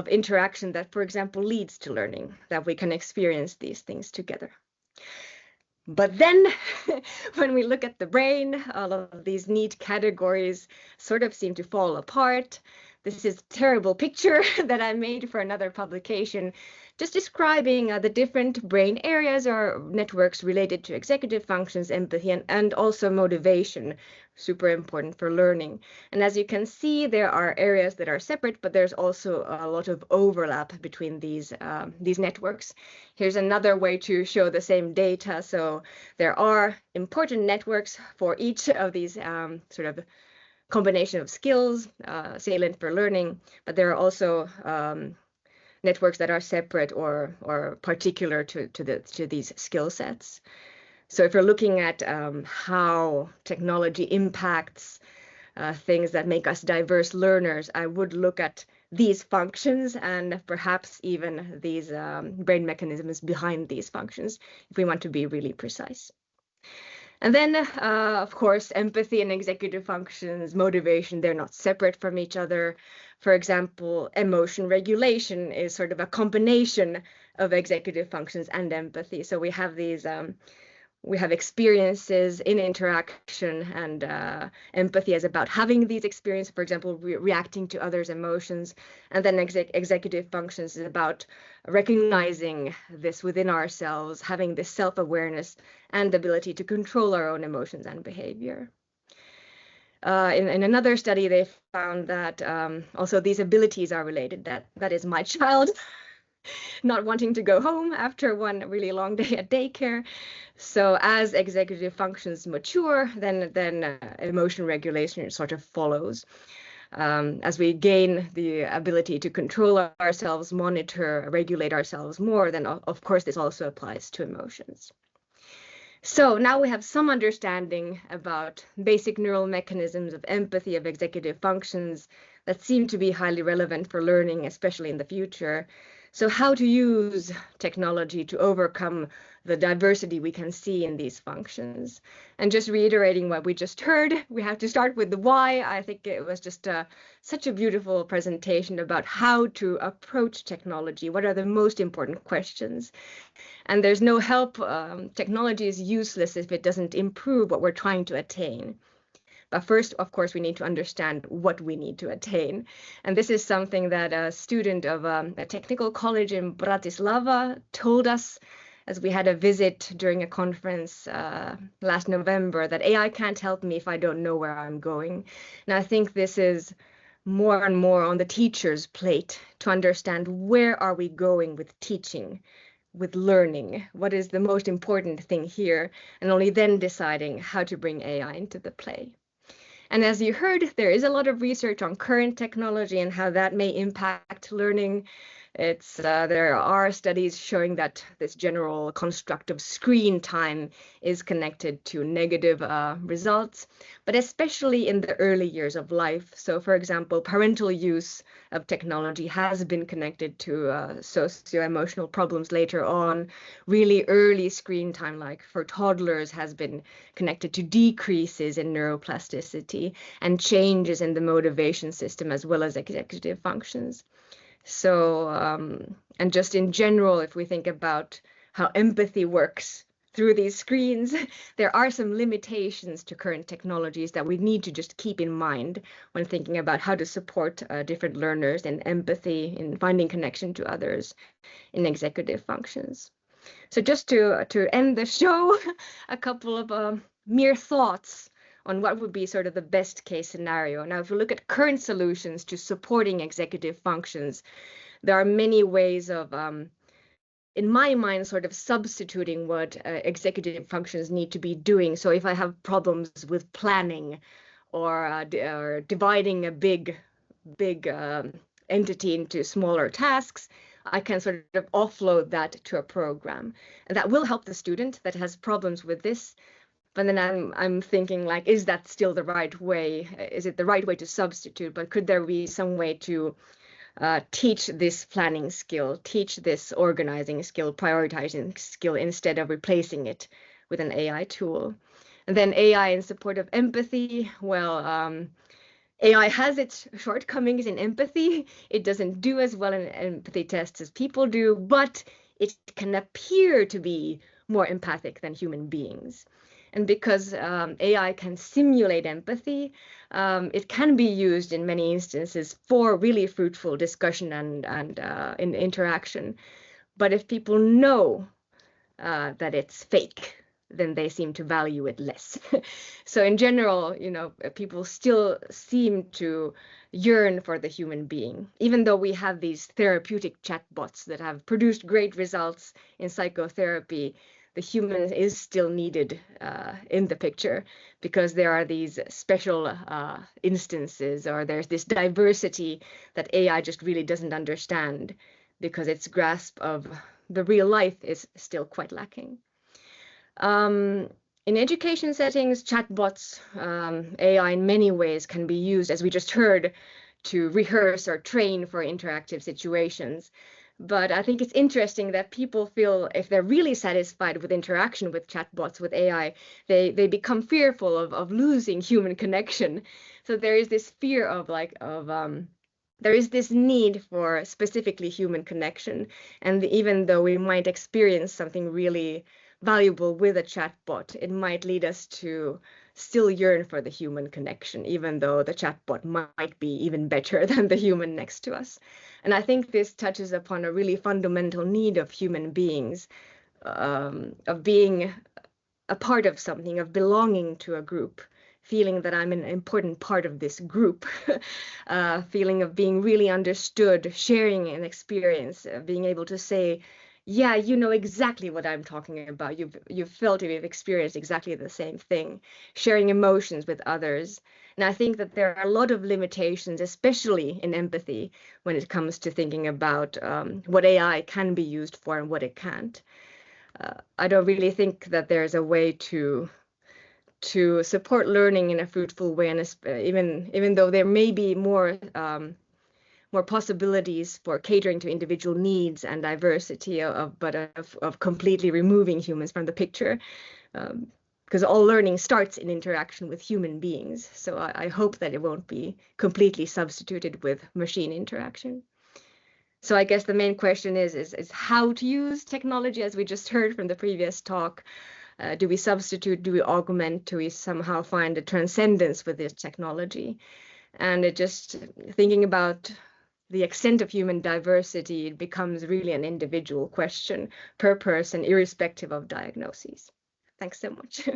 interaction that, for example, leads to learning, that we can experience these things together. But then when we look at the brain, all of these neat categories sort of seem to fall apart. This is a terrible picture that I made for another publication, just describing the different brain areas or networks related to executive functions, empathy, and also motivation, super important for learning. And as you can see, there are areas that are separate, but there's also a lot of overlap between these networks. Here's another way to show the same data. So there are important networks for each of these sort of combination of skills, salient for learning, but there are also networks that are separate or particular to these skill sets. So if you're looking at how technology impacts things that make us diverse learners, I would look at these functions and perhaps even these brain mechanisms behind these functions if we want to be really precise. And then, of course, empathy and executive functions, motivation, they're not separate from each other. For example, emotion regulation is sort of a combination of executive functions and empathy. So we have these, we have experiences in interaction, and empathy is about having these experiences, for example, reacting to others' emotions. And then executive functions is about recognizing this within ourselves, having this self-awareness and the ability to control our own emotions and behavior. In another study, they found that also these abilities are related. That is my child not wanting to go home after one really long day at daycare. So as executive functions mature, then emotion regulation sort of follows. As we gain the ability to control ourselves, monitor, regulate ourselves more, then of course this also applies to emotions. So now we have some understanding about basic neural mechanisms of empathy, of executive functions that seem to be highly relevant for learning, especially in the future. So how to use technology to overcome the diversity we can see in these functions. And just reiterating what we just heard, we have to start with the why. I think it was just such a beautiful presentation about how to approach technology. What are the most important questions? And there's no help. Technology is useless if it doesn't improve what we're trying to attain. But first, of course, we need to understand what we need to attain. And this is something that a student of a technical college in Bratislava told us as we had a visit during a conference last November, that AI can't help me if I don't know where I'm going. And I think this is more and more on the teacher's plate to understand where are we going with teaching, with learning, what is the most important thing here, and only then deciding how to bring AI into the play. And as you heard, there is a lot of research on current technology and how that may impact learning. There are studies showing that this general construct of screen time is connected to negative results, but especially in the early years of life. So for example, parental use of technology has been connected to socio-emotional problems later on. Really early screen time, like for toddlers, has been connected to decreases in neuroplasticity and changes in the motivation system as well as executive functions. So, and just in general, if we think about how empathy works through these screens, there are some limitations to current technologies that we need to just keep in mind when thinking about how to support different learners in empathy, in finding connection to others in executive functions. So just to end the show, a couple of mere thoughts on what would be sort of the best case scenario. Now, if we look at current solutions to supporting executive functions, there are many ways of, in my mind, sort of substituting what executive functions need to be doing. So if I have problems with planning or dividing a big entity into smaller tasks, I can sort of offload that to a program. And that will help the student that has problems with this. But then I'm thinking, like, is that still the right way? Is it the right way to substitute? But could there be some way to teach this planning skill, teach this organizing skill, prioritizing skill, instead of replacing it with an AI tool? And then AI in support of empathy. Well, AI has its shortcomings in empathy. It doesn't do as well in empathy tests as people do, but it can appear to be more empathic than human beings. And because AI can simulate empathy, it can be used in many instances for really fruitful discussion and in interaction. But if people know that it's fake, then they seem to value it less. So in general, you know, people still seem to yearn for the human being, even though we have these therapeutic chatbots that have produced great results in psychotherapy. The human is still needed in the picture because there are these special instances, or there's this diversity that AI just really doesn't understand because its grasp of the real life is still quite lacking. In education settings, chatbots, AI in many ways can be used, as we just heard, to rehearse or train for interactive situations. But I think it's interesting that people feel if they're really satisfied with interaction with chatbots, with AI, they become fearful of losing human connection. So there is this fear of there is this need for specifically human connection. And even though we might experience something really valuable with a chatbot, it might lead us to still yearn for the human connection, even though the chatbot might be even better than the human next to us. And I think this touches upon a really fundamental need of human beings, of being a part of something, of belonging to a group, feeling that I'm an important part of this group, feeling of being really understood, sharing an experience, being able to say, yeah, you know exactly what I'm talking about. You've felt it, you've experienced exactly the same thing, sharing emotions with others. And I think that there are a lot of limitations, especially in empathy, when it comes to thinking about what AI can be used for and what it can't. I don't really think that there's a way to support learning in a fruitful way, and even though there may be more possibilities for catering to individual needs and diversity of completely removing humans from the picture, because all learning starts in interaction with human beings. So I hope that it won't be completely substituted with machine interaction. So I guess the main question is how to use technology, as we just heard from the previous talk. Do we substitute? Do we augment? Do we somehow find a transcendence with this technology? And it just thinking about the extent of human diversity, it becomes really an individual question per person, irrespective of diagnoses. Thanks so much.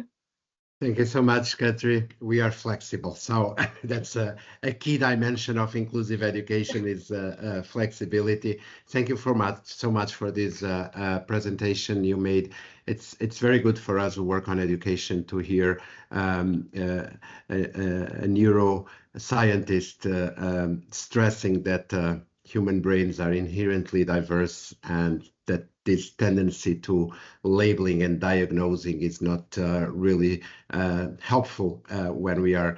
Thank you so much, Katri. We are flexible. So that's a key dimension of inclusive education is flexibility. Thank you so much for this presentation you made. It's very good for us who work on education to hear a neuroscientist stressing that human brains are inherently diverse and that this tendency to labeling and diagnosing is not really helpful when we are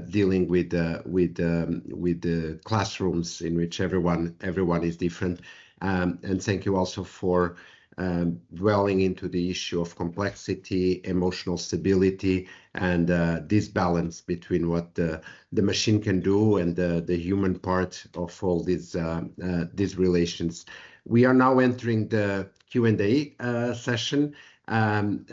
dealing with the classrooms in which everyone is different. And thank you also for dwelling into the issue of complexity, emotional stability, and this balance between what the machine can do and the human part of all these relations. We are now entering the Q&A session, and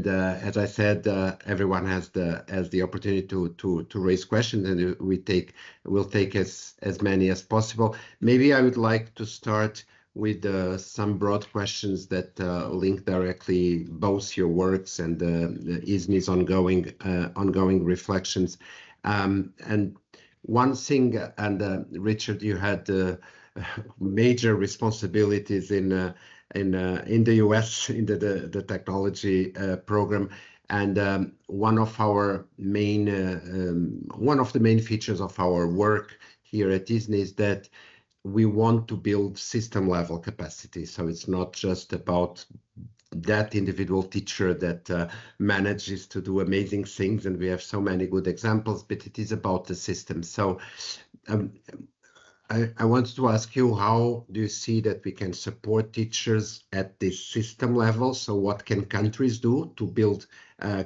as I said, everyone has the opportunity to raise questions, and we'll take as many as possible. Maybe I would like to start with some broad questions that link directly both your works and the EASNIE's ongoing reflections. And one thing, and Richard, you had major responsibilities in the US in the technology program, and one of the main features of our work here at EASNIE is that we want to build system level capacity. So it's not just about that individual teacher that manages to do amazing things, and we have so many good examples, but it is about the system. So I want to ask you, how do you see that we can support teachers at this system level? So what can countries do to build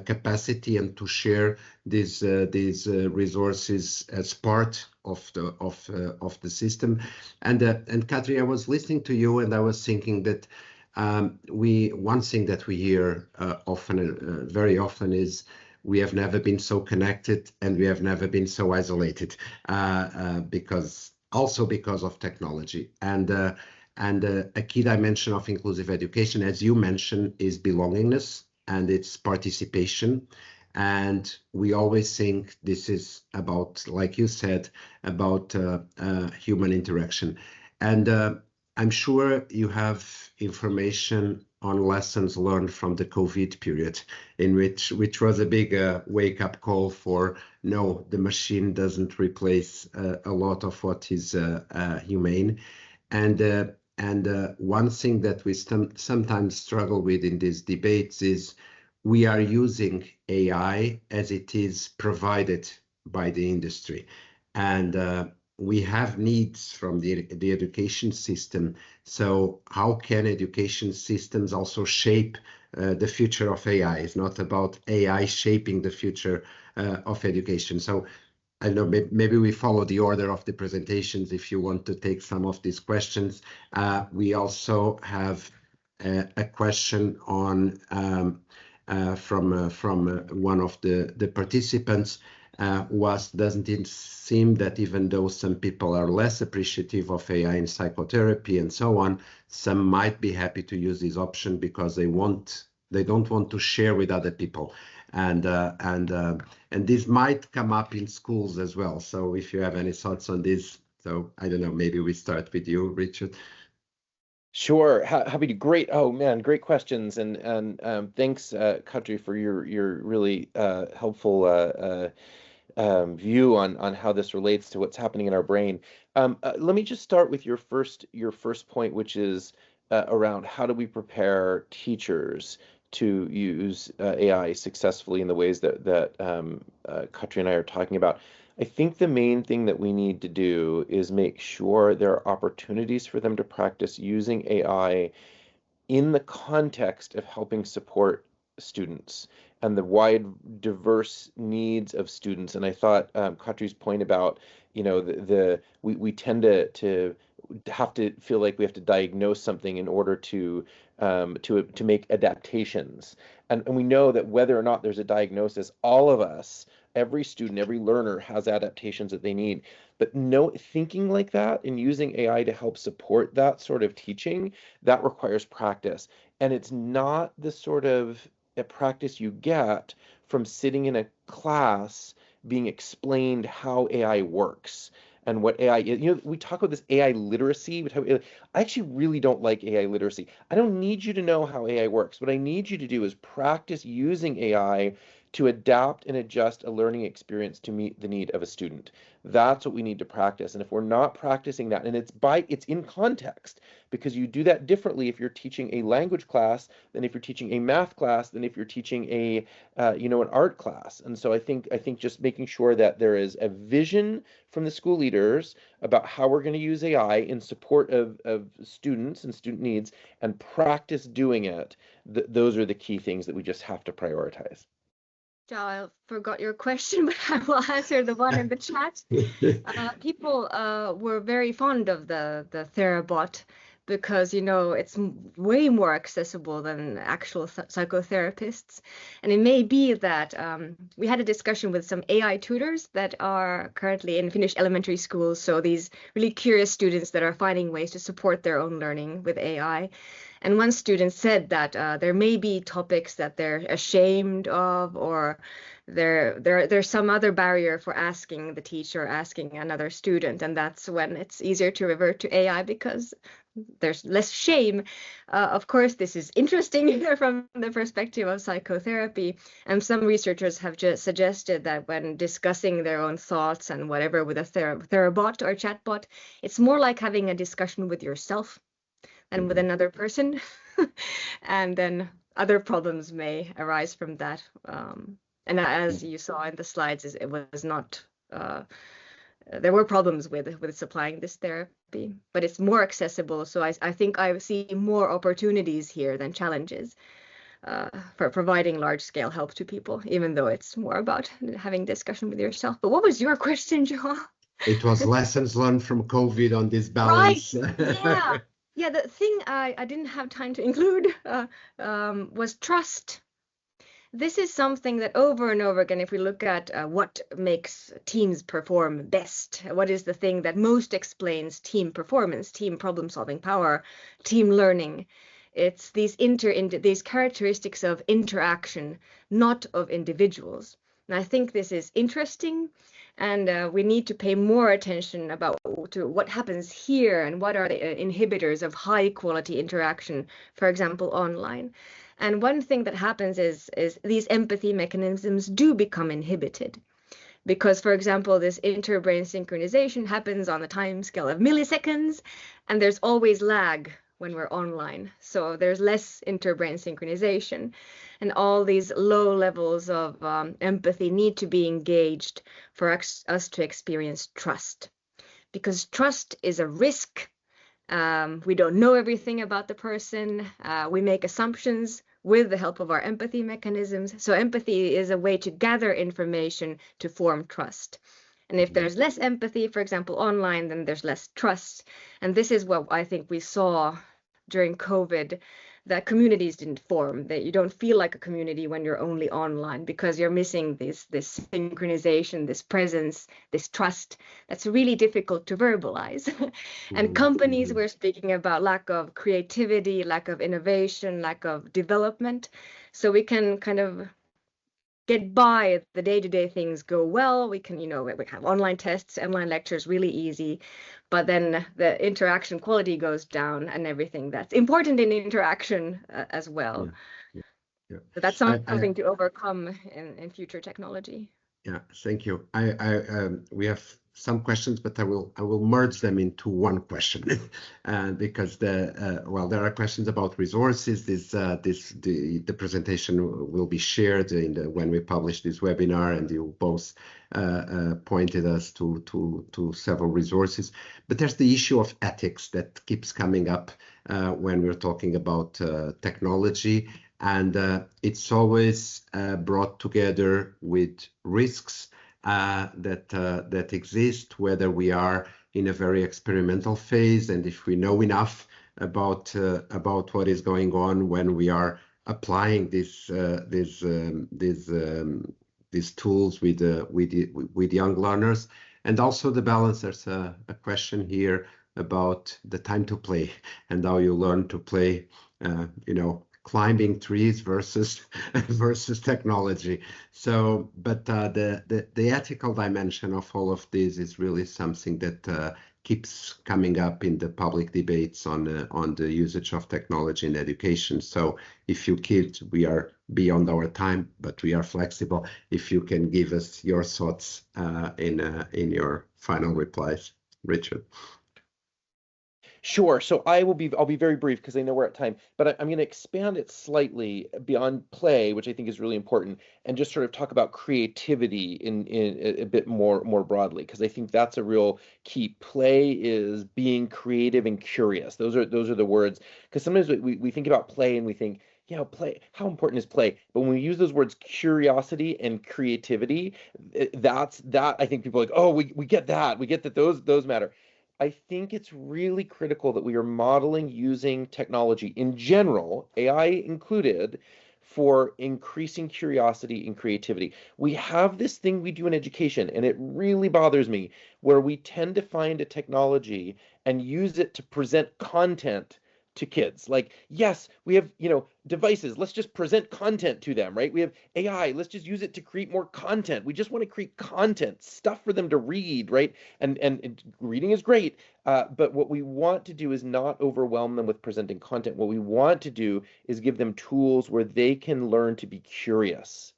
capacity and to share these resources as part of the system? And Katri, I was listening to you and I was thinking that one thing that we hear very often is we have never been so connected and we have never been so isolated because of technology. And a key dimension of inclusive education, as you mentioned, is belongingness and its participation. And we always think this is about, like you said, about human interaction. And I'm sure you have information on lessons learned from the COVID period, in which was a big wake-up call for, no, the machine doesn't replace a lot of what is humane. And one thing that we sometimes struggle with in these debates is we are using AI as it is provided by the industry. And we have needs from the education system. So how can education systems also shape the future of AI? It's not about AI shaping the future of education. So I don't know, maybe we follow the order of the presentations if you want to take some of these questions. We also have a question on from one of the participants. Doesn't it seem that even though some people are less appreciative of AI in psychotherapy and so on, some might be happy to use this option because they want They don't want to share with other people, and this might come up in schools as well. So if you have any thoughts on this, so I don't know, maybe we start with you, Richard. Sure, happy to. Great. Oh man, great questions, and thanks, Katri, for your really helpful view on how this relates to what's happening in our brain. Let me just start with your first point, which is around how do we prepare teachers to use AI successfully in the ways that Katri and I are talking about. I think the main thing that we need to do is make sure there are opportunities for them to practice using AI in the context of helping support students and the wide, diverse needs of students. And I thought Katri's point about, you know, we tend to have to feel like we have to diagnose something in order to make adaptations. And we know that whether or not there's a diagnosis, all of us, every student, every learner has adaptations that they need. But thinking like that and using AI to help support that sort of teaching, that requires practice. And it's not the sort of a practice you get from sitting in a class being explained how AI works and what AI is. You know, we talk about this AI literacy. I actually really don't like AI literacy. I don't need you to know how AI works. What I need you to do is practice using AI to adapt and adjust a learning experience to meet the need of a student. That's what we need to practice. And if we're not practicing that, and it's in context, because you do that differently if you're teaching a language class than if you're teaching a math class than if you're teaching a an art class. And so I think just making sure that there is a vision from the school leaders about how we're going to use AI in support of students and student needs, and practice doing it. Those are the key things that we just have to prioritize. I forgot your question, but I will answer the one in the chat. People were very fond of the TheraBot because, you know, it's way more accessible than actual psychotherapists. And it may be that we had a discussion with some AI tutors that are currently in Finnish elementary schools. So these really curious students that are finding ways to support their own learning with AI. And one student said that there may be topics that they're ashamed of, or there's some other barrier for asking the teacher, asking another student, and that's when it's easier to revert to AI because there's less shame. Of course, this is interesting from the perspective of psychotherapy, and some researchers have just suggested that when discussing their own thoughts and whatever with a TheraBot or chatbot, it's more like having a discussion with yourself and with another person, and then other problems may arise from that. And as you saw in the slides, it was not. There were problems with supplying this therapy, but it's more accessible. So I think I see more opportunities here than challenges for providing large-scale help to people, even though it's more about having discussion with yourself. But what was your question, João? It was lessons learned from COVID on this balance. Right. Yeah, the thing I didn't have time to include was trust. This is something that over and over again, if we look at what makes teams perform best, what is the thing that most explains team performance, team problem-solving power, team learning, it's these these characteristics of interaction, not of individuals. And I think this is interesting. And we need to pay more attention to what happens here and what are the inhibitors of high quality interaction, for example, online. And one thing that happens is these empathy mechanisms do become inhibited. Because, for example, this interbrain synchronization happens on the time scale of milliseconds, and there's always lag when we're online. So there's less interbrain synchronization. And all these low levels of empathy need to be engaged for us to experience trust. Because trust is a risk. We don't know everything about the person. We make assumptions with the help of our empathy mechanisms. So empathy is a way to gather information to form trust. And if there's less empathy, for example, online, then there's less trust. And this is what I think we saw during COVID. that communities didn't form, that you don't feel like a community when you're only online because you're missing this synchronization, this presence, this trust that's really difficult to verbalize. And companies, we're speaking about lack of creativity, lack of innovation, lack of development. So we can kind of get by, the day-to-day things go well. We can, we have online tests, online lectures, really easy, but then the interaction quality goes down and everything that's important in interaction as well. Yeah. So that's something to overcome in future technology. Yeah, thank you. We have some questions, but I will merge them into one question because there are questions about resources. The presentation will be shared when we publish this webinar, and you both pointed us to several resources. But there's the issue of ethics that keeps coming up when we're talking about technology. And it's always brought together with risks that exist, whether we are in a very experimental phase, and if we know enough about what is going on when we are applying these tools with young learners, and also the balance. There's a question here about the time to play and how you learn to play. Climbing trees versus technology. So, but the ethical dimension of all of this is really something that keeps coming up in the public debates on the usage of technology in education. So, if you kids, we are beyond our time, but we are flexible. If you can give us your thoughts in your final replies, Richard. Sure. So I'll be very brief because I know we're at time, but I'm going to expand it slightly beyond play, which I think is really important, and just sort of talk about creativity in a bit more broadly, because I think that's a real key. Play is being creative and curious. Those are the words, because sometimes we think about play and we think, play, how important is play? But when we use those words curiosity and creativity, that I think people are like, oh, we get that. We get that those matter. I think it's really critical that we are modeling using technology in general, AI included, for increasing curiosity and creativity. We have this thing we do in education, and it really bothers me, where we tend to find a technology and use it to present content to kids. Like, yes, we have, devices. Let's just present content to them, right? We have AI. Let's just use it to create more content. We just want to create content, stuff for them to read, right? And reading is great, but what we want to do is not overwhelm them with presenting content. What we want to do is give them tools where they can learn to be curious.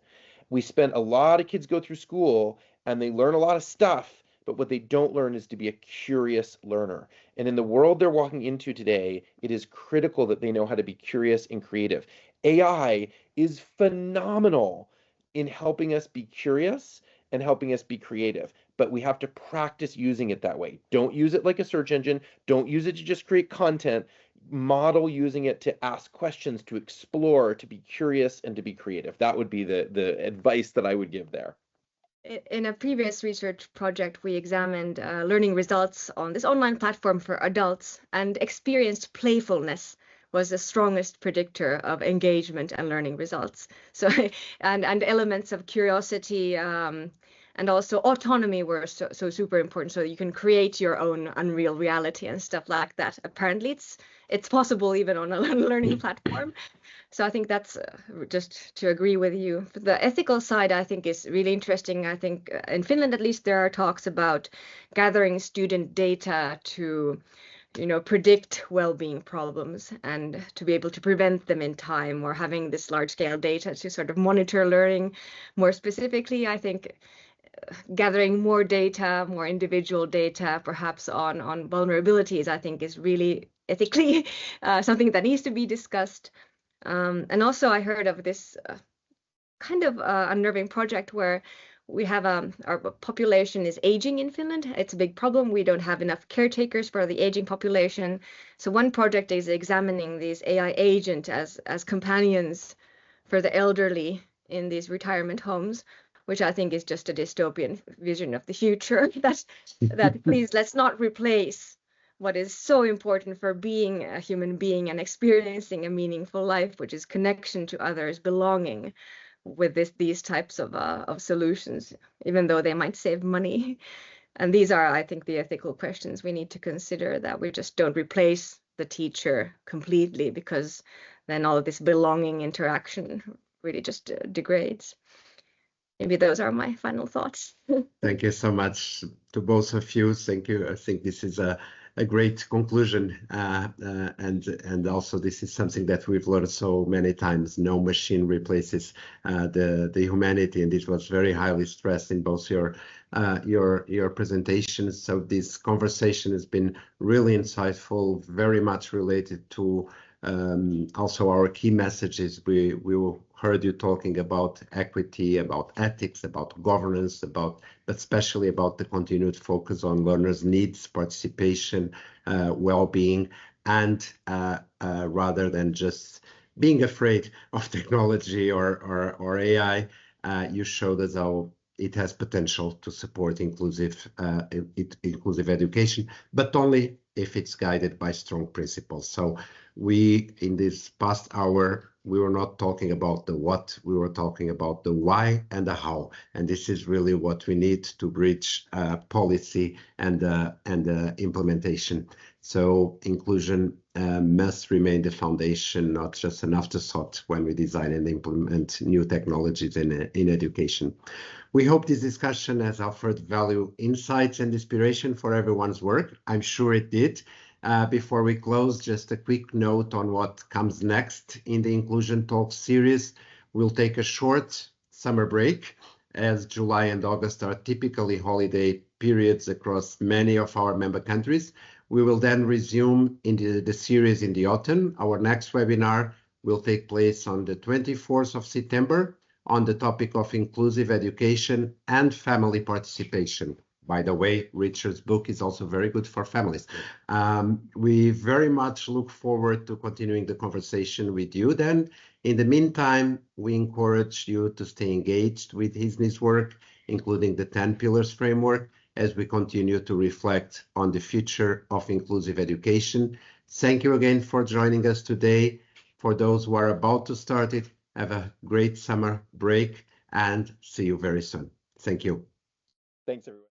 We spend a lot of kids go through school and they learn a lot of stuff, but what they don't learn is to be a curious learner. And in the world they're walking into today, it is critical that they know how to be curious and creative. AI is phenomenal in helping us be curious and helping us be creative, but we have to practice using it that way. Don't use it like a search engine. Don't use it to just create content. Model using it to ask questions, to explore, to be curious, and to be creative. That would be the advice that I would give there. In a previous research project, we examined learning results on this online platform for adults, and experienced playfulness was the strongest predictor of engagement and learning results. So, and elements of curiosity and also autonomy were so super important. So you can create your own unreal reality and stuff like that. Apparently, it's possible even on a learning platform. So I think that's just to agree with you. The ethical side, I think, is really interesting. I think in Finland, at least, there are talks about gathering student data to, predict well-being problems and to be able to prevent them in time, or having this large-scale data to sort of monitor learning more specifically. I think gathering more data, more individual data, perhaps on vulnerabilities, I think is really ethically something that needs to be discussed. And also I heard of this kind of unnerving project where we have our population is aging in Finland. It's a big problem. We don't have enough caretakers for the aging population. So one project is examining these AI agents as companions for the elderly in these retirement homes, which I think is just a dystopian vision of the future. that please, let's not replace what is so important for being a human being and experiencing a meaningful life, which is connection to others, belonging with these types of solutions, even though they might save money. And these are, I think, the ethical questions we need to consider, that we just don't replace the teacher completely, because then all of this belonging interaction really just degrades. Maybe those are my final thoughts. Thank you so much to both of you. Thank you. I think this is a great conclusion, and also this is something that we've learned so many times. No machine replaces the humanity, and it was very highly stressed in both your presentations. So this conversation has been really insightful, very much related to also our key messages. We heard you talking about equity, about ethics, about governance, but especially about the continued focus on learners' needs, participation, well-being, and rather than just being afraid of technology or AI, you showed us how it has potential to support inclusive education, but only if it's guided by strong principles. So in this past hour, we were not talking about the what, we were talking about the why and the how. And this is really what we need to bridge policy and implementation. So inclusion must remain the foundation, not just an afterthought when we design and implement new technologies in education. We hope this discussion has offered value, insights, and inspiration for everyone's work. I'm sure it did. Before we close, just a quick note on what comes next in the Inclusion Talks series. We'll take a short summer break, as July and August are typically holiday periods across many of our member countries. We will then resume in the series in the autumn. Our next webinar will take place on the 24th of September on the topic of inclusive education and family participation. By the way, Richard's book is also very good for families. We very much look forward to continuing the conversation with you then. In the meantime, we encourage you to stay engaged with EASNIE's work, including the 10 Pillars framework, as we continue to reflect on the future of inclusive education. Thank you again for joining us today. For those who are about to start it, have a great summer break and see you very soon. Thank you. Thanks, everyone.